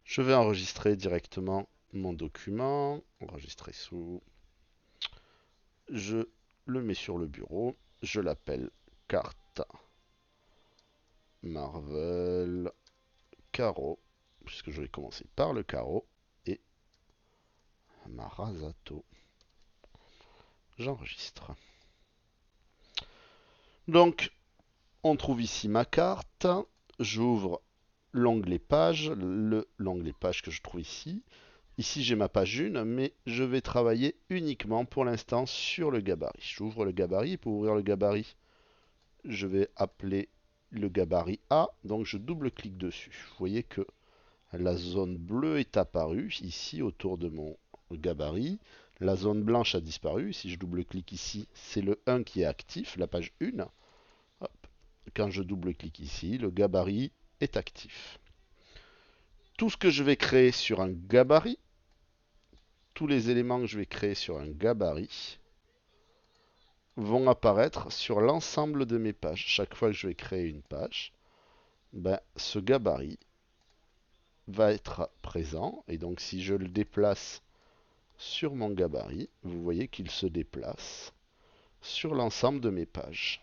Je vais enregistrer directement mon document. Enregistrer sous. Je le mets sur le bureau. Je l'appelle carte Marvel carreau, puisque je vais commencer par le carreau, et Marasato. J'enregistre. Donc, on trouve ici ma carte. J'ouvre l'onglet page, l'onglet page que je trouve ici. Ici, j'ai ma page 1, mais je vais travailler uniquement pour l'instant sur le gabarit. J'ouvre le gabarit. Pour ouvrir le gabarit, je vais appeler le gabarit A. Donc, je double-clique dessus. Vous voyez que la zone bleue est apparue ici autour de mon gabarit. La zone blanche a disparu. Si je double-clique ici, c'est le 1 qui est actif, la page 1. Hop. Quand je double-clique ici, le gabarit est actif. Tout ce que je vais créer sur un gabarit, tous les éléments que je vais créer sur un gabarit vont apparaître sur l'ensemble de mes pages. Chaque fois que je vais créer une page, ce gabarit va être présent. Et donc si je le déplace sur mon gabarit, vous voyez qu'il se déplace sur l'ensemble de mes pages.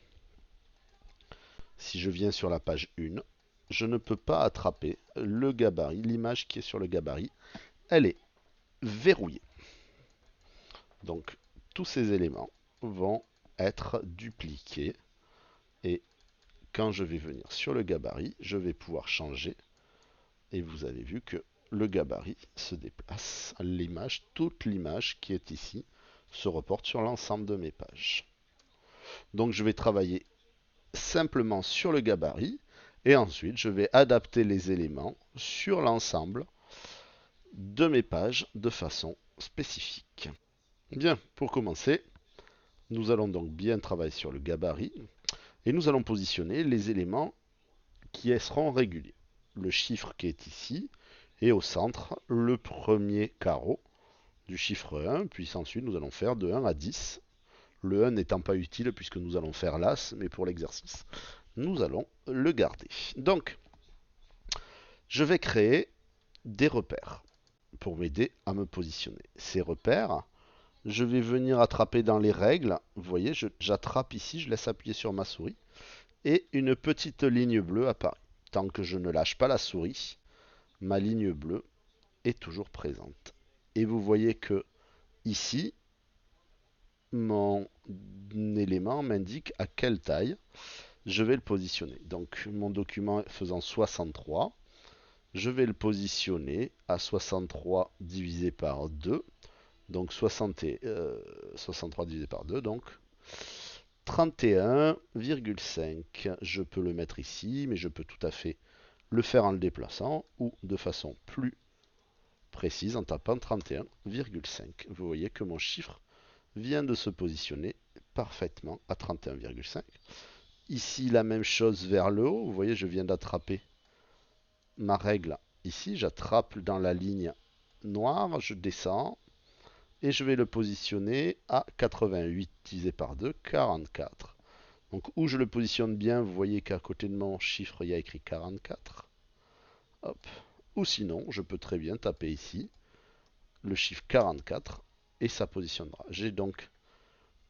Si je viens sur la page 1, je ne peux pas attraper le gabarit, l'image qui est sur le gabarit, elle est verrouillée. Donc tous ces éléments vont être dupliqués et quand je vais venir sur le gabarit, je vais pouvoir changer et vous avez vu que le gabarit se déplace. L'image, toute l'image qui est ici se reporte sur l'ensemble de mes pages. Donc je vais travailler simplement sur le gabarit et ensuite je vais adapter les éléments sur l'ensemble de mes pages de façon spécifique. Bien, pour commencer, nous allons donc bien travailler sur le gabarit et nous allons positionner les éléments qui seront réguliers. Le chiffre qui est ici et au centre le premier carreau du chiffre 1, puis ensuite nous allons faire de 1 à 10. Le 1 n'étant pas utile puisque nous allons faire l'as, mais pour l'exercice, nous allons le garder. Donc, je vais créer des repères pour m'aider à me positionner. Ces repères, je vais venir attraper dans les règles. Vous voyez, j'attrape ici, je laisse appuyer sur ma souris et une petite ligne bleue apparaît. Tant que je ne lâche pas la souris, ma ligne bleue est toujours présente. Et vous voyez que ici, mon élément m'indique à quelle taille je vais le positionner. Donc mon document faisant 63, je vais le positionner à 63 divisé par 2. Donc 63 divisé par 2, donc 31,5. Je peux le mettre ici, mais je peux tout à fait le faire en le déplaçant ou de façon plus précise en tapant 31,5. Vous voyez que mon chiffre vient de se positionner parfaitement à 31,5. Ici, la même chose vers le haut. Vous voyez, je viens d'attraper ma règle ici. J'attrape dans la ligne noire, je descends et je vais le positionner à 88 divisé par 2, 44. Donc où je le positionne bien, vous voyez qu'à côté de mon chiffre, il y a écrit 44. Hop. Ou sinon, je peux très bien taper ici le chiffre 44 et ça positionnera. J'ai donc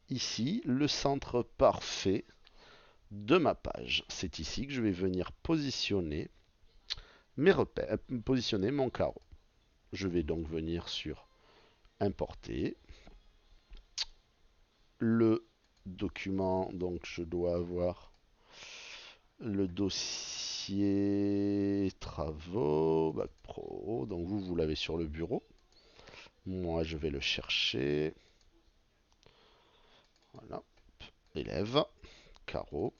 ici le centre parfait de ma page. C'est ici que je vais venir positionner mes repères, positionner mon carreau. Je vais donc venir sur importer le document. Donc je dois avoir le dossier travaux, bac pro. Donc vous l'avez sur le bureau. Moi, je vais le chercher. Voilà. Élève, carreau.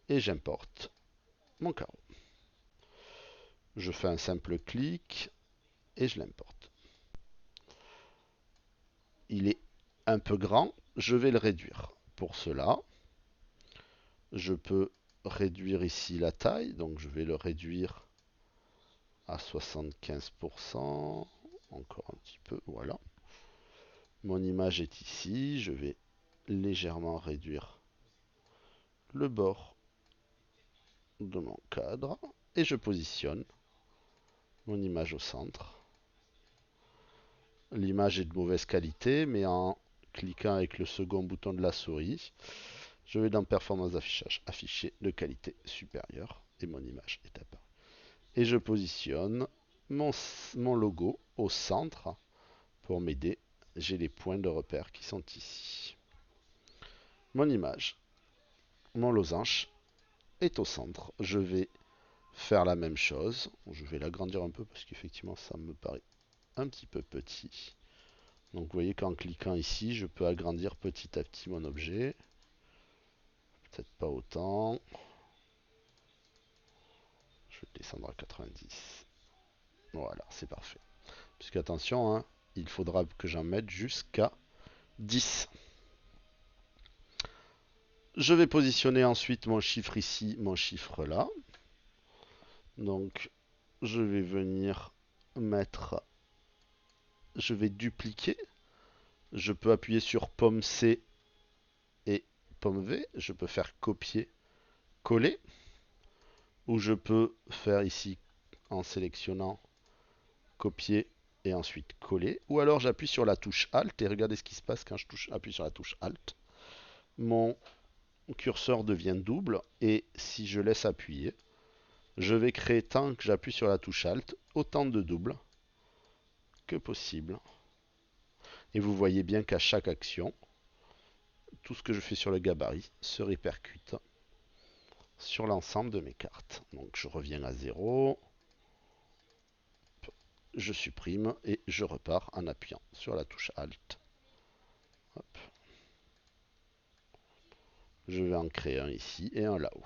Et j'importe mon carreau. Je fais un simple clic et je l'importe. Il est un peu grand, je vais le réduire. Pour cela, je peux réduire ici la taille, donc je vais le réduire à 75%, encore un petit peu, voilà. Mon image est ici, je vais légèrement réduire le bord de mon cadre et je positionne mon image au centre. L'image est de mauvaise qualité, mais en cliquant avec le second bouton de la souris, je vais dans Performance d'affichage, afficher de qualité supérieure, et mon image est apparue. Et je positionne mon logo au centre pour m'aider. J'ai les points de repère qui sont ici. Mon image, mon losange est au centre. Je vais faire la même chose. Je vais l'agrandir un peu parce qu'effectivement ça me paraît un petit peu petit. Donc vous voyez qu'en cliquant ici, je peux agrandir petit à petit mon objet. Peut-être pas autant. Je vais descendre à 90. Voilà, c'est parfait. Puisque attention, hein, il faudra que j'en mette jusqu'à 10. Je vais positionner ensuite mon chiffre ici, mon chiffre là. Donc je vais venir mettre, je vais dupliquer. Je peux appuyer sur pomme C et pomme V. Je peux faire copier, coller. Ou je peux faire ici en sélectionnant copier et ensuite coller. Ou alors j'appuie sur la touche Alt et regardez ce qui se passe quand appuie sur la touche Alt. Mon curseur devient double et si je laisse appuyer, je vais créer tant que j'appuie sur la touche Alt autant de doubles que possible. Et vous voyez bien qu'à chaque action, tout ce que je fais sur le gabarit se répercute sur l'ensemble de mes cartes. Donc je reviens à 0, je supprime et je repars en appuyant sur la touche Alt. Hop. Je vais en créer un ici et un là-haut.